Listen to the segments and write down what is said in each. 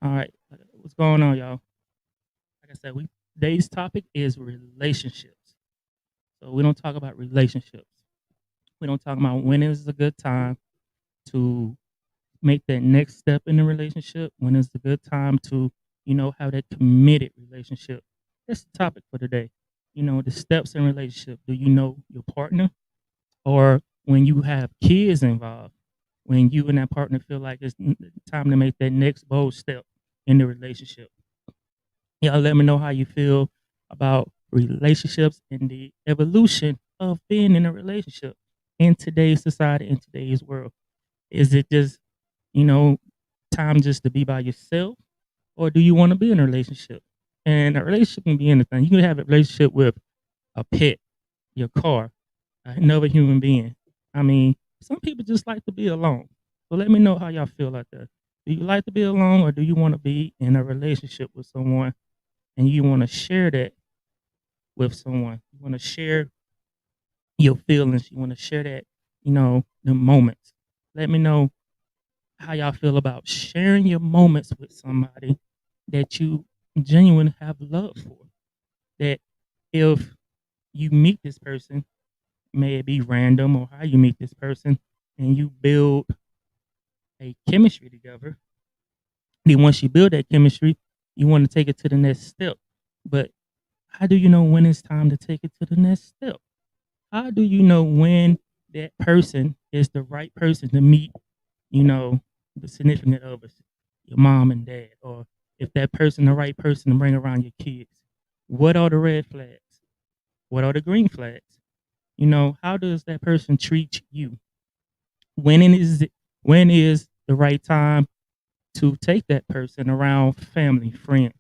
All right, what's going on, y'all? Like I said, we today's topic is relationships. So we don't talk about relationships. We don't talk about when is a good time to make that next step in the relationship. When is a good time to, have that committed relationship. That's the topic for today. The steps in relationship. Do you know your partner, or when you have kids involved, when you and that partner feel like it's time to make that next bold step in the relationship? Y'all let me know how you feel about relationships and the evolution of being in a relationship in today's society, in today's world. Is it just, you know, time just to be by yourself, or do you want to be in a relationship? And a relationship can be anything. You can have a relationship with a pet, your car, another human being. I mean, some people just like to be alone. So let me know how y'all feel out there. Do you like to be alone, or do you want to be in a relationship with someone and you want to share that with someone? You want to share your feelings. You want to share that, the moments. Let me know how y'all feel about sharing your moments with somebody that you genuinely have love for. That if you meet this person, may it be random or how you meet this person, and you build a chemistry together, then once you build that chemistry, you want to take it to the next step. But how do you know when it's time to take it to the next step? How do you know when that person is the right person to meet, you know, the significant others, your mom and dad, or if that person the right person to bring around your kids? What are the red flags? What are the green flags? How does that person treat you? When is the right time to take that person around family, friends?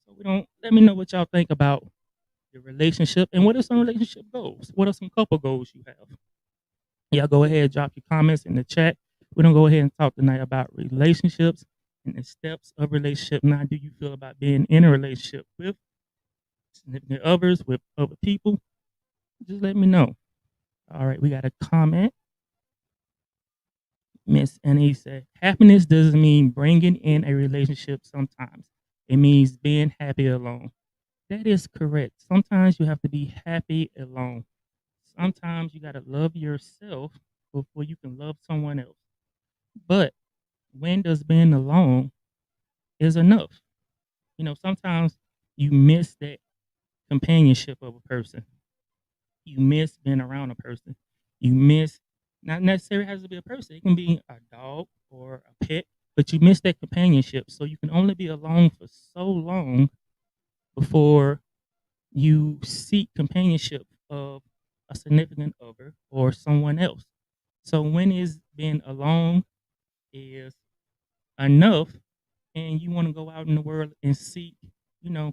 So we don't let me know what y'all think about the relationship, and what are some relationship goals? What are some couple goals you have? Y'all go ahead, drop your comments in the chat. We're gonna go ahead and talk tonight about relationships and the steps of relationship. Now, do you feel about being in a relationship with significant others, with other people? Just let me know. All right, we got a comment. Miss Annie said, happiness doesn't mean bringing in a relationship sometimes. It means being happy alone. That is correct. Sometimes you have to be happy alone. Sometimes you got to love yourself before you can love someone else. But when does being alone is enough? Sometimes you miss that companionship of a person. You miss being around a person. You miss, not necessarily has to be a person. It can be a dog or a pet, but you miss that companionship. So you can only be alone for so long before you seek companionship of a significant other or someone else. So when is being alone is enough, and you want to go out in the world and seek,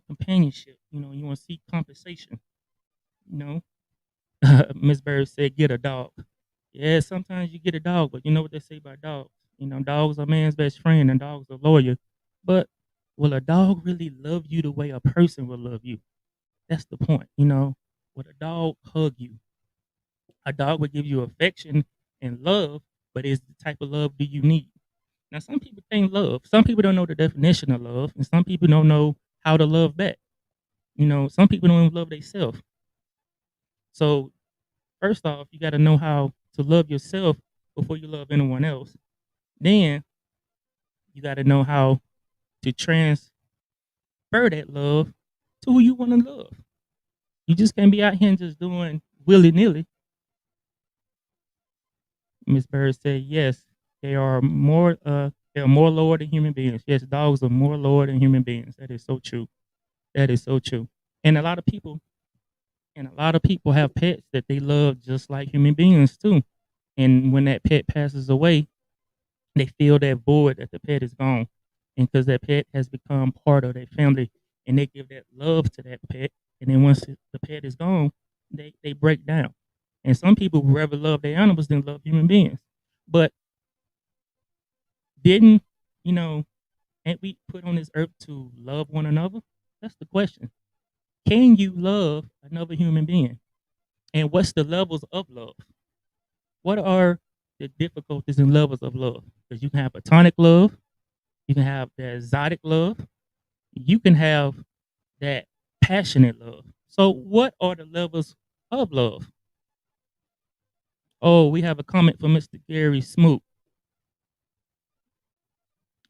companionship. You want to seek compensation. You know, Miss Bird said, "Get a dog." Yeah, sometimes you get a dog, but you know what they say about dogs. Dogs are man's best friend, and dogs are loyal. But will a dog really love you the way a person will love you? That's the point. Would a dog hug you? A dog would give you affection and love, but is the type of love do you need? Now, some people can't love. Some people don't know the definition of love, and some people don't know how to love back. Some people don't even love themselves. So, first off, you got to know how to love yourself before you love anyone else. Then, you got to know how to transfer that love to who you want to love. You just can't be out here and just doing willy nilly. Miss Bird said, "Yes, they are more. They are more lower than human beings. Yes, dogs are more lower than human beings. That is so true. That is so true. And a lot of people have pets that they love just like human beings too. And when that pet passes away, they feel that void that the pet is gone. And because that pet has become part of their family, and they give that love to that pet. And then once the pet is gone, they break down. And some people would rather love their animals than love human beings. But didn't, you know, ain't we put on this earth to love one another? That's the question. Can you love another human being? And what's the levels of love? What are the difficulties and levels of love? Because you can have platonic love, You can have that exotic love. You can have that passionate love. So, what are the levels of love? Oh, we have a comment from Mr. Gary Smoot.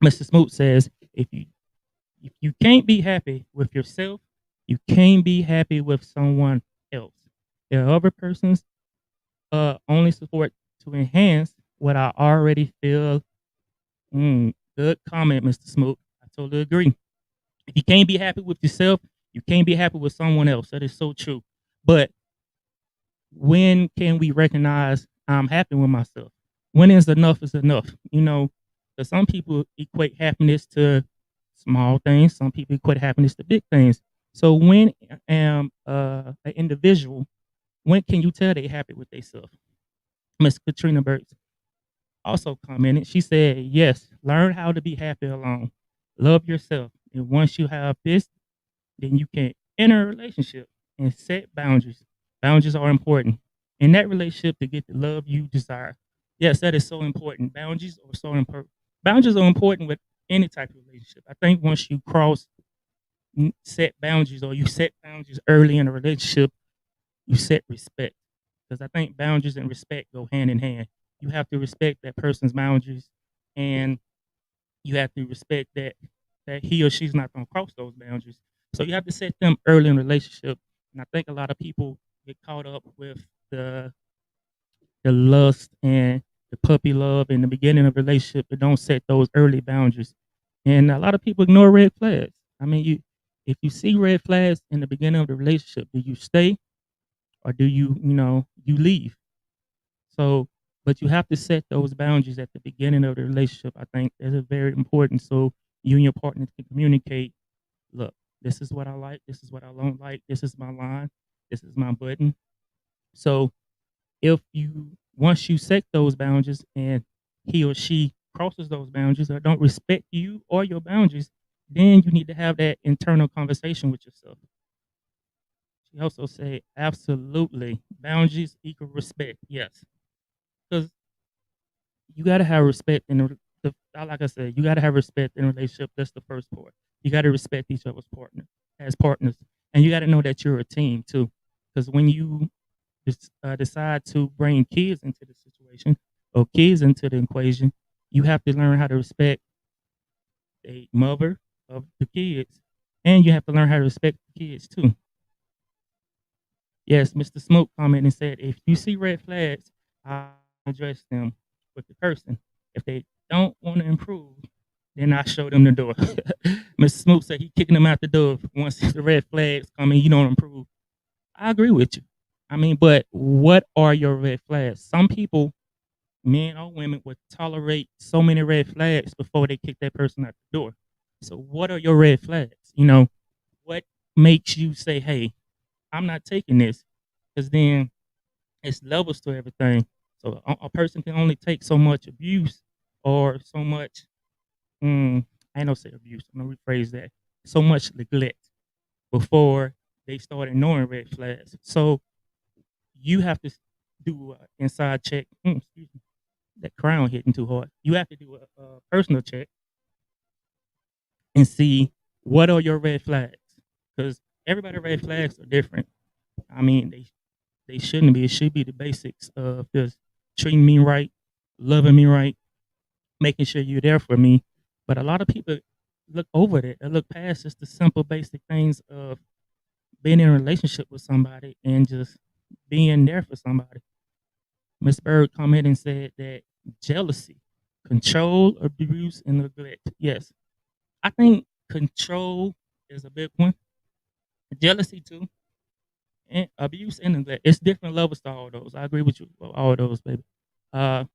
Mr. Smoot says, if you can't be happy with yourself, you can't be happy with someone else. There are other persons only support to enhance what I already feel. Good comment, Mr. Smoot. I totally agree. If you can't be happy with yourself, you can't be happy with someone else. That is so true. But when can we recognize I'm happy with myself? When is enough? You know, because some people equate happiness to small things. Some people equate happiness to big things. So when am an individual, when can you tell they happy with themselves? Miss Katrina Burks also commented. She said, "Yes, learn how to be happy alone. Love yourself, and once you have this, then you can enter a relationship and set boundaries. Boundaries are important in that relationship to get the love you desire. Yes, that is so important. Boundaries are so important. Boundaries are important with any type of relationship. I think once you cross set boundaries or you set boundaries early in a relationship, you set respect. Because I think boundaries and respect go hand in hand. You have to respect that person's boundaries, and you have to respect that he or she's not going to cross those boundaries. So you have to set them early in a relationship. And I think a lot of people get caught up with the the lust and the puppy love in the beginning of a relationship, but don't set those early boundaries. And a lot of people ignore red flags. I mean, you if you see red flags in the beginning of the relationship, do you stay or do you leave? So, but you have to set those boundaries at the beginning of the relationship. I think that is very important. So you and your partner can communicate. Look, this is what I like. This is what I don't like. This is my line. This is my button. So if you once you set those boundaries and he or she crosses those boundaries or don't respect you or your boundaries, then you need to have that internal conversation with yourself. She also said, absolutely, boundaries equal respect. Yes, because you gotta have respect in like I said, you gotta have respect in a relationship. That's the first part. You gotta respect each other's partner as partners, and you gotta know that you're a team too. Because when you decide to bring kids into the situation or kids into the equation, you have to learn how to respect the mother of the kids, and you have to learn how to respect the kids too. Yes, Mr. Smoke commented and said, if you see red flags, I address them with the person. If they don't want to improve, then I show them the door. Mr. Smoke said he kicking them out the door once the red flags come and you don't improve. I agree with you. I mean, but what are your red flags? Some people, men or women, would tolerate so many red flags before they kick that person out the door. So what are your red flags? What makes you say, hey, I'm not taking this? Because then it's levels to everything. So a person can only take so much abuse or so much, I ain't gonna say abuse, I'm gonna rephrase that, so much neglect before they start ignoring red flags. So you have to do an inside check. Excuse me, that crown hitting too hard. You have to do a personal check and see what are your red flags, because everybody red flags are different. I mean, they shouldn't be. It should be the basics of just treating me right, loving me right, making sure you're there for me. But a lot of people look over that. They look past just the simple, basic things of being in a relationship with somebody and just being there for somebody. Miss Bird commented and said that jealousy, control, abuse, and neglect. Yes, I think control is a big one. Jealousy too, and abuse and neglect. It's different levels to all those. I agree with you with all those, baby. Uh,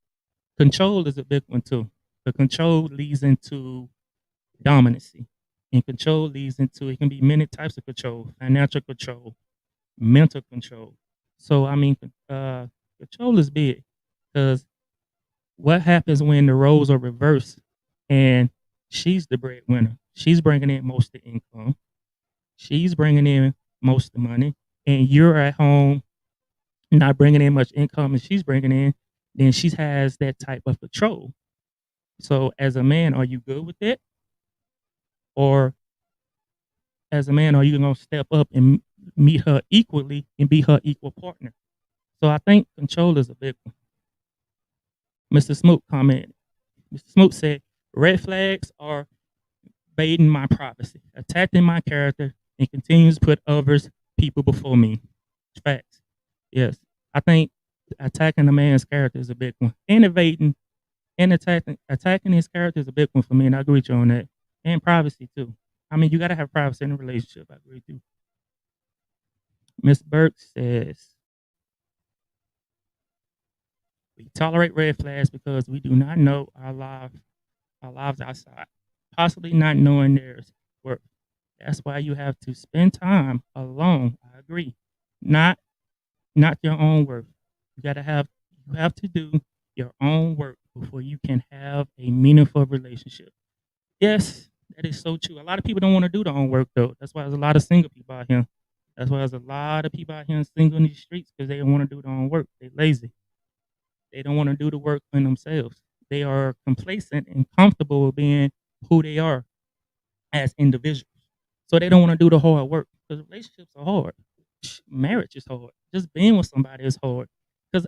Control is a big one too. The control leads into dominancy, and control leads into it can be many types of control: financial control, mental control. So I mean, control is big because what happens when the roles are reversed and she's the breadwinner? She's bringing in most of the income. She's bringing in most of the money, and you're at home not bringing in much income, and she's bringing in. Then she has that type of control. So, as a man, are you good with it? or as a man, are you gonna step up and meet her equally and be her equal partner? So I think control is a big one. Mr. Smoke commented. Mr. Smoke said, red flags are invading my privacy, attacking my character, and continues to put others, people before me. Facts. Yes. I think attacking a man's character is a big one. And invading and attacking his character is a big one for me, and I agree with you on that. And privacy too. I mean, you gotta have privacy in a relationship. I agree with you. Miss Burke says, we tolerate red flags because we do not know our lives outside, possibly not knowing theirs worth. That's why you have to spend time alone. I agree. Not not your own work. You have to do your own work before you can have a meaningful relationship. Yes, that is so true. A lot of people don't want to do their own work though. That's why there's a lot of single people out here. That's why there's a lot of people out here single in these streets because they don't want to do their own work. They're lazy. They don't want to do the work in themselves. They are complacent and comfortable with being who they are as individuals. So they don't want to do the hard work because relationships are hard. Marriage is hard. Just being with somebody is hard. Because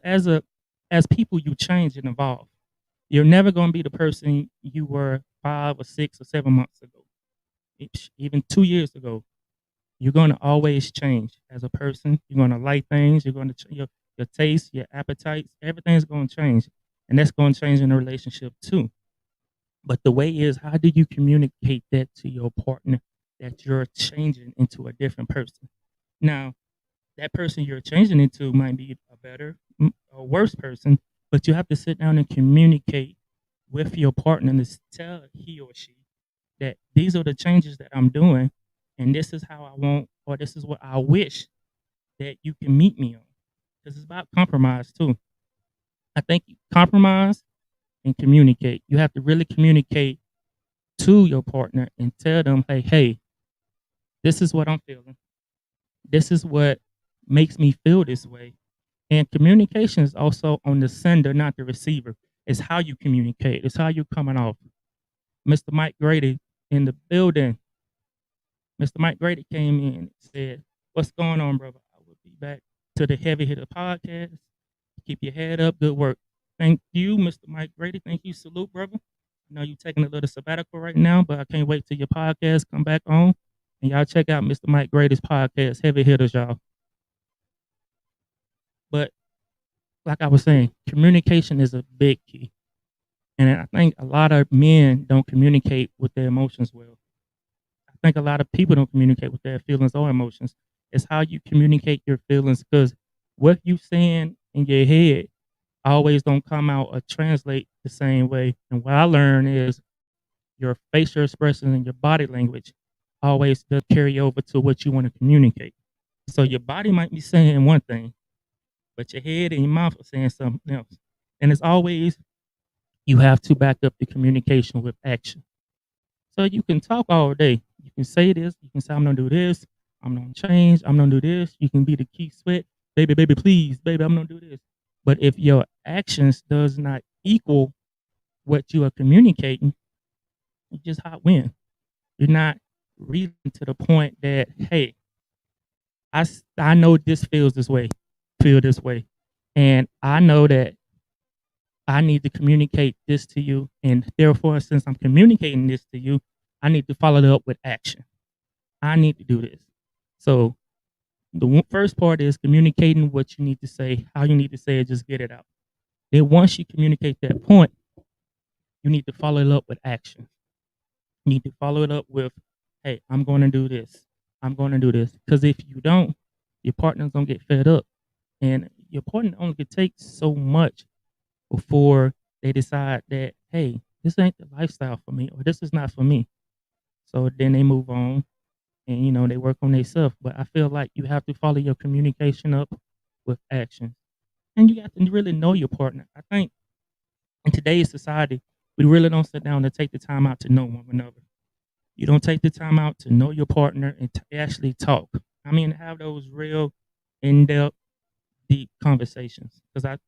as people, you change and evolve. You're never going to be the person you were 5 or 6 or 7 months ago, even 2 years ago. You're going to always change as a person. You're going to like things. You're going to your taste, your appetites, everything's going to change, and that's going to change in a relationship too. But the way is, how do you communicate that to your partner that you're changing into a different person? Now, that person you're changing into might be a better or worse person, but you have to sit down and communicate with your partner and tell he or she that these are the changes that I'm doing, and this is how I want, or this is what I wish that you can meet me on. Because it's about compromise too. I think compromise and communicate. You have to really communicate to your partner and tell them, hey, this is what I'm feeling. This is what makes me feel this way. And communication is also on the sender, not the receiver. It's how you communicate. It's how you're coming off. Mr. Mike Grady in the building. Mr. Mike Grady came in and said, what's going on, brother? I will be back to the Heavy Hitter Podcast. Keep your head up. Good work. Thank you, Mr. Mike Grady. Thank you. Salute, brother. I know you're taking a little sabbatical right now, but I can't wait till your podcast come back on. And y'all check out Mr. Mike Grady's podcast, Heavy Hitters, y'all. But like I was saying, communication is a big key. And I think a lot of men don't communicate with their emotions well. I think a lot of people don't communicate with their feelings or emotions. It's how you communicate your feelings because what you saying in your head always don't come out or translate the same way. And what I learned is your facial expressions and your body language always does carry over to what you want to communicate. So your body might be saying one thing, but your head and your mouth are saying something else. And it's always you have to back up the communication with action. So you can talk all day. You can say this. You can say, I'm going to do this. I'm going to change. I'm going to do this. You can be the key sweat. Baby, baby, please. Baby, I'm going to do this. But if your actions does not equal what you are communicating, you just hot win. You're not reading to the point that, hey, I know this feels this way, feel this way. And I know that I need to communicate this to you. And therefore, since I'm communicating this to you, I need to follow it up with action. I need to do this. So the first part is communicating what you need to say, how you need to say it, just get it out. Then once you communicate that point, you need to follow it up with action. You need to follow it up with, hey, I'm going to do this. I'm going to do this. Because if you don't, your partner's going to get fed up. And your partner only can take so much before they decide that, hey, this ain't the lifestyle for me, or this is not for me. So then they move on and, they work on themselves. But I feel like you have to follow your communication up with action. And you have to really know your partner. I think in today's society, we really don't sit down and take the time out to know one another. You don't take the time out to know your partner and to actually talk. I mean, have those real in-depth, deep conversations. Because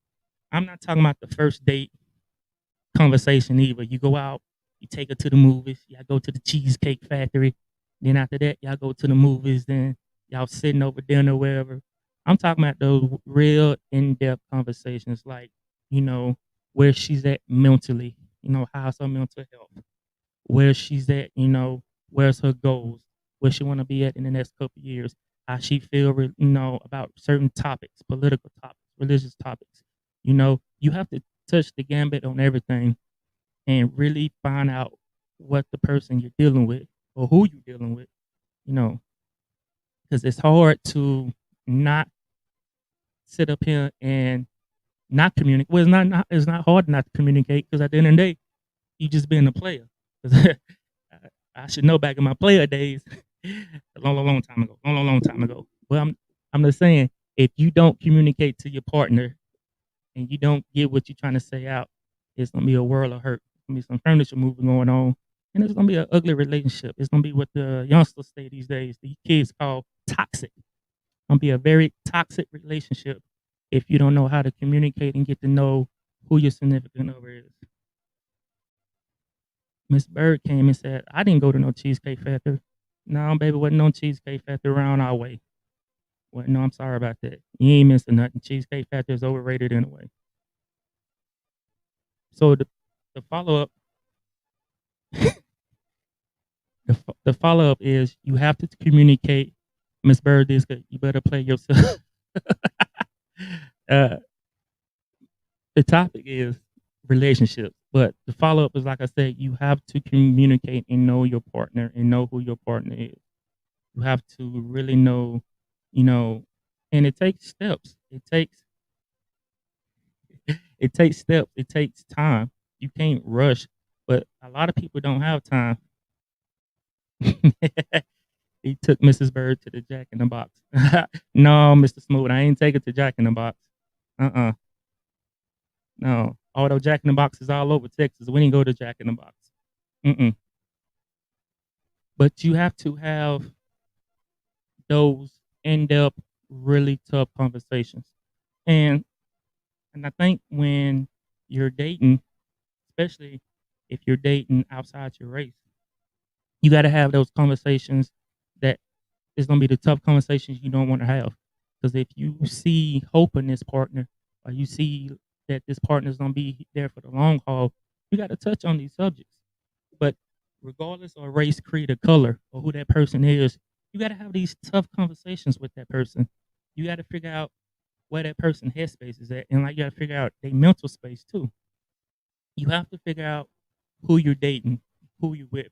I'm not talking about the first date conversation either. You go out, You take her to the movies. Y'all go to the Cheesecake Factory. Then after that, y'all go to the movies. Then y'all sitting over dinner, wherever. I'm talking about those real in-depth conversations, like, you know, where she's at mentally, how's her mental health, where she's at, where's her goals, where she want to be at in the next couple of years, how she feel, about certain topics, political topics, religious topics. You have to touch the gambit on everything and really find out what the person you're dealing with or who you're dealing with, you know, because it's hard to not sit up here and not communicate. Well, it's not hard not to communicate because at the end of the day, you just being a player. 'Cause I should know back in my player days, a long, long, long time ago, long, long, long time ago. Well, I'm just saying, if you don't communicate to your partner and you don't get what you're trying to say out, it's gonna be a world of hurt. It's gonna be some furniture moving going on, and it's gonna be an ugly relationship. It's gonna be what the youngsters say these days. The kids call toxic. It's gonna be a very toxic relationship if you don't know how to communicate and get to know who your significant other is. Miss Bird came and said, "I didn't go to no Cheesecake Factory." No, baby, wasn't no Cheesecake Factory around our way. Well, no, I'm sorry about that. You ain't missing nothing. Cheesecake Factory is overrated anyway. So the follow up, the follow up is you have to communicate. Miss Bird, this good. You better play yourself. uh, the topic is relationships, but the follow up is like I said, you have to communicate and know your partner and know who your partner is. You have to really know, you know, and it takes steps. It takes steps. It takes time. You can't rush, but a lot of people don't have time. He took Mrs. Bird to the Jack in the Box. No, Mr. Smooth, I ain't take it to Jack in the Box. Uh-uh. No. Although Jack in the Box is all over Texas, we didn't go to Jack in the Box. Mm-mm. But you have to have those in-depth, really tough conversations. And and I think when you're dating, especially if you're dating outside your race, you got to have those conversations that is going to be the tough conversations you don't want to have. Because if you see hope in this partner, or you see that this partner is going to be there for the long haul, you got to touch on these subjects. But regardless of race, creed, or color, or who that person is, you got to have these tough conversations with that person. You got to figure out where that person headspace is at, and like you got to figure out their mental space too. You have to figure out who you're dating, who you with.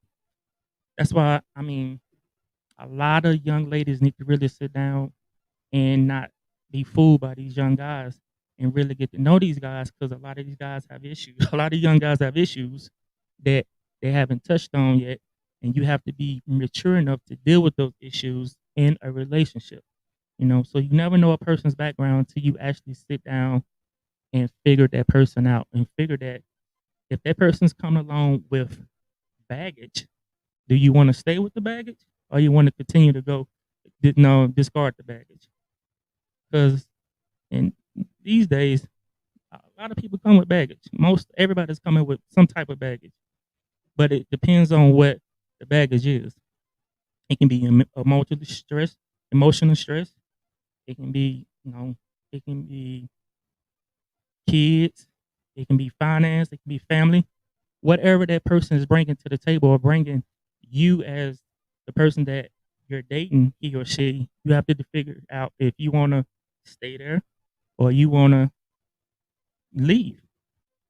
That's why a lot of young ladies need to really sit down and not be fooled by these young guys and really get to know these guys because a lot of these guys have issues. A lot of young guys have issues that they haven't touched on yet, and you have to be mature enough to deal with those issues in a relationship. So you never know a person's background until you actually sit down and figure that person out and figure that if that person's coming along with baggage, do you want to stay with the baggage or you want to continue to go, no, discard the baggage? Because in these days, a lot of people come with baggage. Most everybody's coming with some type of baggage, but it depends on what the baggage is. It can be emotional stress. It can be, it can be kids. It can be finance. It can be family. Whatever that person is bringing to the table or bringing you as the person that you're dating, he or she, you have to figure out if you want to stay there or you want to leave.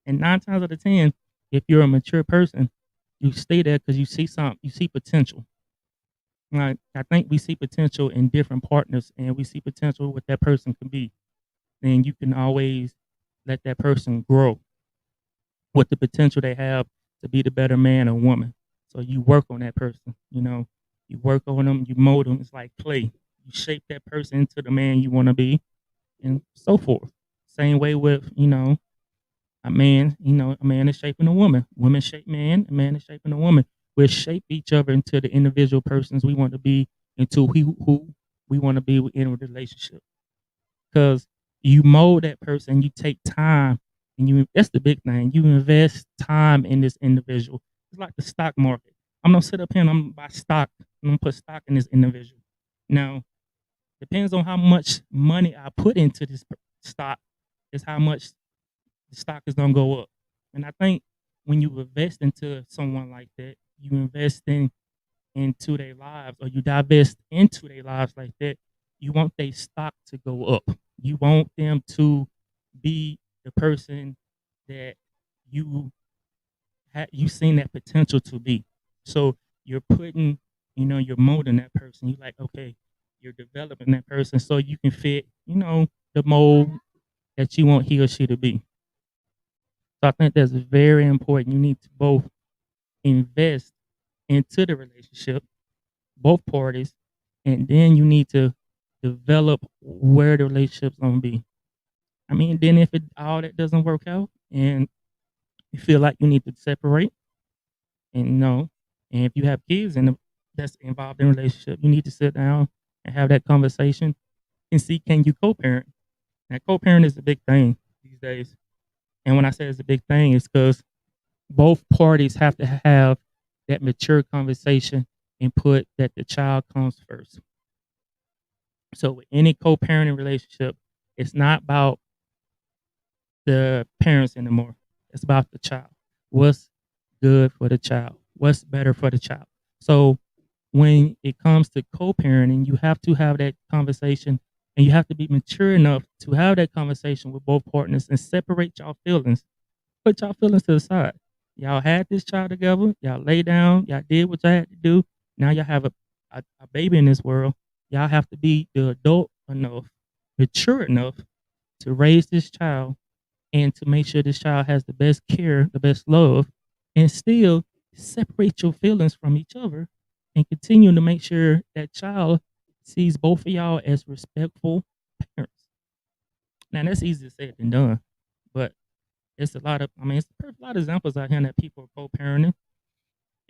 And 9 times out of 10, if you're a mature person, you stay there because you see something, you see potential. Like I think we see potential in different partners, and we see potential what that person can be. And you can always let that person grow with the potential they have to be the better man or woman. So you work on that person, you work on them, you mold them. It's like clay. You shape that person into the man you want to be, and so forth. Same way with, a man is shaping a woman. Women shape man, a man is shaping a woman. We shape each other into the individual persons we want to be, into who we want to be in a relationship. Because you mold that person, you take time, and that's the big thing. You invest time in this individual. It's like the stock market. I'm gonna sit up here and I'm gonna buy stock. I'm gonna put stock in this individual. Now, depends on how much money I put into this stock, is how much the stock is gonna go up. And I think when you invest into someone like that, you invest into their lives, or you divest into their lives like that, you want their stock to go up. You want them to be the person that you you seen that potential to be. So you're putting, you're molding that person. You like, okay, you're developing that person so you can fit, the mold that you want he or she to be. So I think that's very important. You need to both invest into the relationship, both parties, and then you need to develop where the relationship's gonna be. I mean, then if it all that doesn't work out and you feel like you need to separate, and and if you have kids that's involved in a relationship, you need to sit down and have that conversation and see, can you co-parent. Now, co-parent is a big thing these days, and when I say it's a big thing, it's because both parties have to have that mature conversation and put that the child comes first. So with any co-parenting relationship, it's not about the parents anymore. It's about the child. What's good for the child? What's better for the child? So when it comes to co-parenting, you have to have that conversation, and you have to be mature enough to have that conversation with both partners and separate y'all feelings. Put y'all feelings to the side. Y'all had this child together. Y'all lay down. Y'all did what y'all had to do. Now y'all have a baby in this world. Y'all have to be the adult enough, mature enough to raise this child and to make sure this child has the best care, the best love, and still separate your feelings from each other and continue to make sure that child sees both of y'all as respectful parents. Now that's easier said than done, but it's a lot of, I mean, it's a lot of examples out here that people are co-parenting,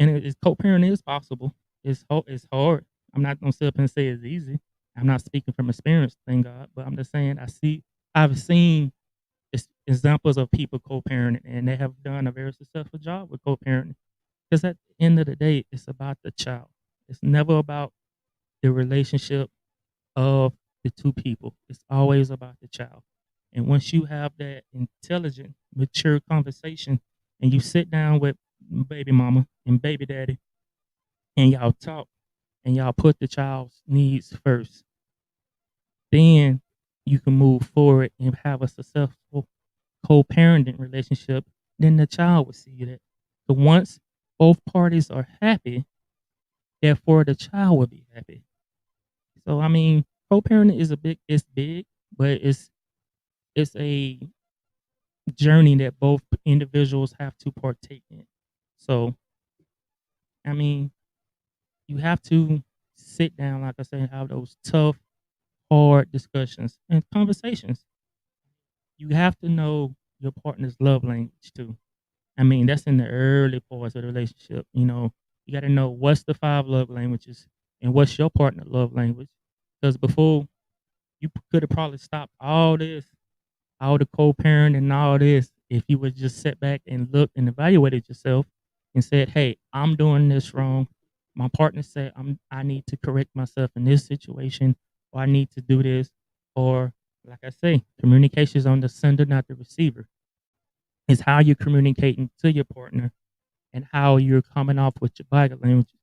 and co-parenting is possible. It's hard. I'm not gonna sit up and say it's easy. I'm not speaking from experience, thank God, but I'm just saying I've seen examples of people co-parenting, and they have done a very successful job with co-parenting. Because at the end of the day, it's about the child. It's never about the relationship of the two people. It's always about the child. And once you have that intelligent, mature conversation, and you sit down with baby mama and baby daddy, and y'all talk, and y'all put the child's needs first, then you can move forward and have a successful co-parenting relationship. Then the child will see that. So once both parties are happy, therefore the child will be happy. So I mean, co-parenting it's big, but it's a journey that both individuals have to partake in. So I mean, you have to sit down, like I said, and have those tough, hard discussions and conversations. You have to know your partner's love language too. I mean, that's in the early parts of the relationship. You got to know what's the five love languages and what's your partner love language. Because before, you could have probably stopped all this, all the co-parent and all this, if you would just sit back and look and evaluated yourself and said, "Hey, I'm doing this wrong. My partner said I need to correct myself in this situation, or I need to do this." Or, like I say, communication is on the sender, not the receiver. It's how you're communicating to your partner, and how you're coming off with your body language,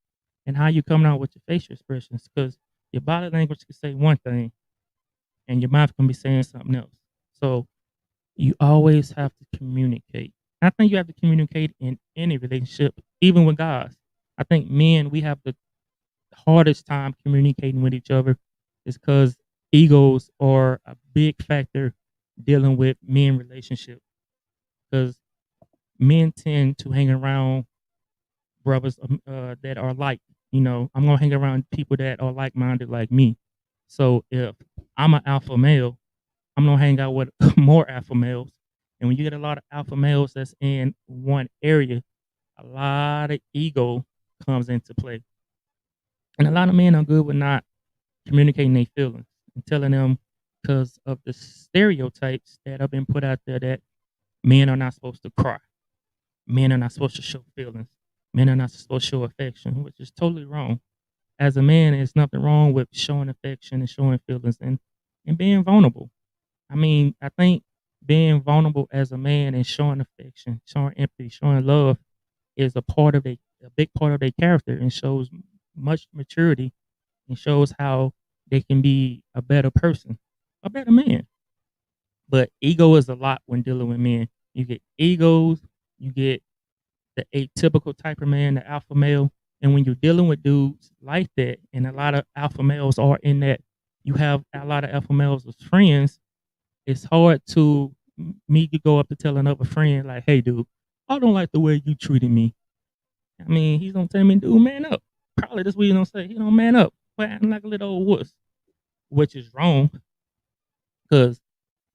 and how you're coming out with your facial expressions. Because your body language can say one thing, and your mouth can be saying something else. So you always have to communicate. I think you have to communicate in any relationship, even with guys. I think men, we have the hardest time communicating with each other, is because egos are a big factor dealing with men relationship. Because men tend to hang around brothers that are like, I'm gonna hang around people that are like minded like me. So if I'm an alpha male, I'm gonna hang out with more alpha males. And when you get a lot of alpha males that's in one area, a lot of ego comes into play. And a lot of men are good with not communicating their feelings and telling them, because of the stereotypes that have been put out there, that men are not supposed to cry. Men are not supposed to show feelings. Men are not supposed to show affection, which is totally wrong. As a man, there's nothing wrong with showing affection and showing feelings and being vulnerable. I mean, I think being vulnerable as a man and showing affection, showing empathy, showing love is a big part of their character and shows much maturity and shows how they can be a better person, a better man. But ego is a lot when dealing with men. You get egos, you get the atypical type of man, the alpha male. And when you're dealing with dudes like that, and a lot of alpha males are in that, you have a lot of alpha males as friends. It's hard to me to go up to tell another friend like, "Hey, dude, I don't like the way you treated me." I mean, he's gonna tell me, "Dude, man up." Probably that's what he's gonna say. You know, man up, quit acting like a little old wuss, which is wrong because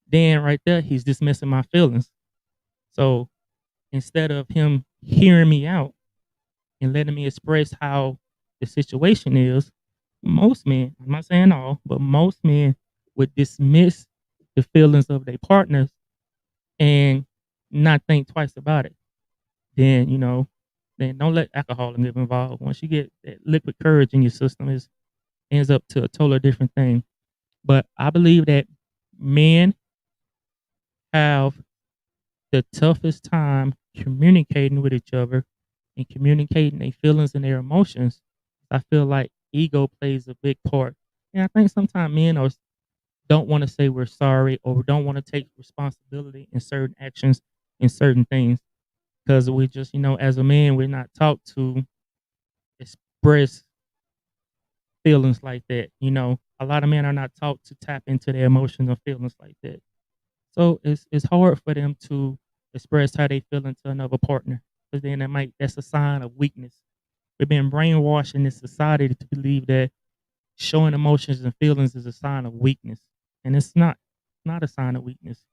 then right there he's dismissing my feelings. So instead of him hearing me out and letting me express how the situation is, most men, I'm not saying all, but most men would dismiss the feelings of their partners and not think twice about it. Then, then don't let alcohol get involved. Once you get that liquid courage in your system, it ends up to a totally different thing. But I believe that men have the toughest time communicating with each other and communicating their feelings and their emotions. I feel like ego plays a big part. And I think sometimes don't want to say we're sorry or don't want to take responsibility in certain actions in certain things because we just, as a man, we're not taught to express feelings like that. A lot of men are not taught to tap into their emotions or feelings like that. So it's hard for them to express how they feel into another partner. Because then that's a sign of weakness. We've been brainwashed in this society to believe that showing emotions and feelings is a sign of weakness. And it's not. It's not a sign of weakness.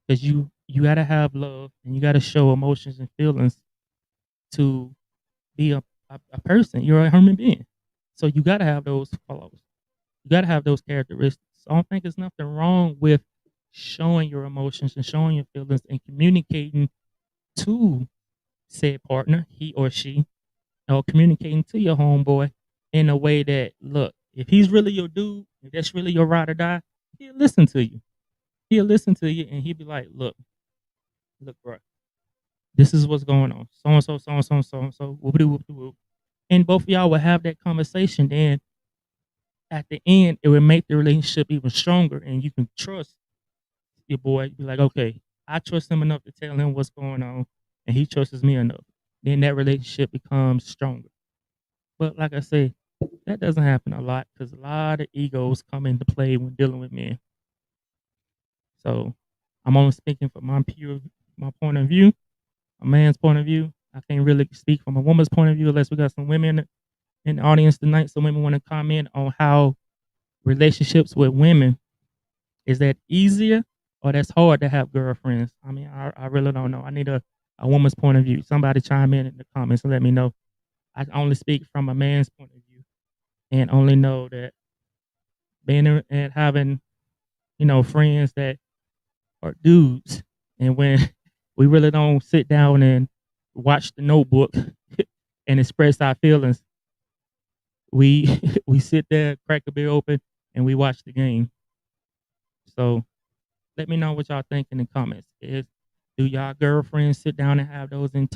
Because you gotta have love and you gotta show emotions and feelings to be a person. You're a human being. So you gotta have those flaws. You gotta have those characteristics. So I don't think there's nothing wrong with showing your emotions and showing your feelings and communicating to said partner, he or she, or communicating to your homeboy in a way that, look, if he's really your dude, if that's really your ride or die, he'll listen to you. He'll listen to you and he'll be like, look, bro, this is what's going on. So and so, so and so, so and so, whoopity whoopity whoop. And both of y'all will have that conversation. Then at the end, it will make the relationship even stronger and you can trust your boy. Be like, okay, I trust him enough to tell him what's going on, and he trusts me enough. Then that relationship becomes stronger. But like I say, that doesn't happen a lot because a lot of egos come into play when dealing with men. So I'm only speaking from my point of view, a man's point of view. I can't really speak from a woman's point of view unless we got some women in the audience tonight. Some women want to comment on how relationships with women is that easier or that's hard to have girlfriends? I mean, I really don't know. I need a woman's point of view. Somebody chime in the comments and let me know. I only speak from a man's point of view and only know that and having, friends that are dudes. And when we really don't sit down and watch the notebook and express our feelings, we we sit there, crack a beer open, and we watch the game. So let me know what y'all think in the comments. Do y'all girlfriends sit down and have those in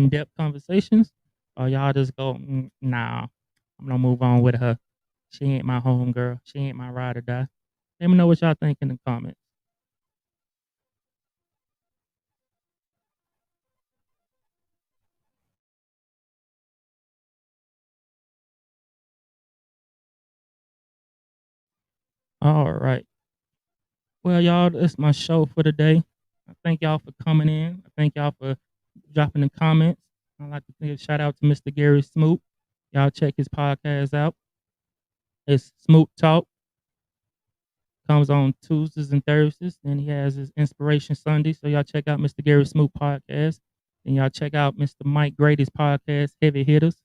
depth conversations, or y'all just go, nah, I'm gonna move on with her. She ain't my home girl. She ain't my ride or die. Let me know what y'all think in the comments. All right. Well, y'all, that's my show for today. I thank y'all for coming in. I thank y'all for dropping the comments. I'd like to give a shout out to Mr. Gary Smoot. Y'all check his podcast out. It's Smoot Talk. Comes on Tuesdays and Thursdays. Then he has his Inspiration Sunday. So y'all check out Mr. Gary Smoot podcast. And y'all check out Mr. Mike Grady's podcast, Heavy Hitters.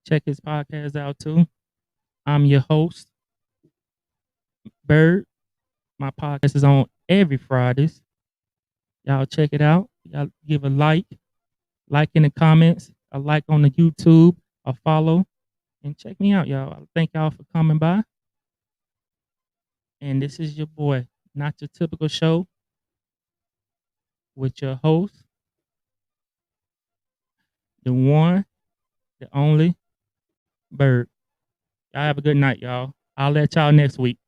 Check his podcast out too. I'm your host, Bird. My podcast is on every Fridays. Y'all check it out. Y'all give a like in the comments. a like on the YouTube, a follow, and check me out, y'all. Thank y'all for coming by. And this is your boy, Not Your Typical Show, with your host, the one, the only Bird. Y'all have a good night, y'all. I'll let y'all next week.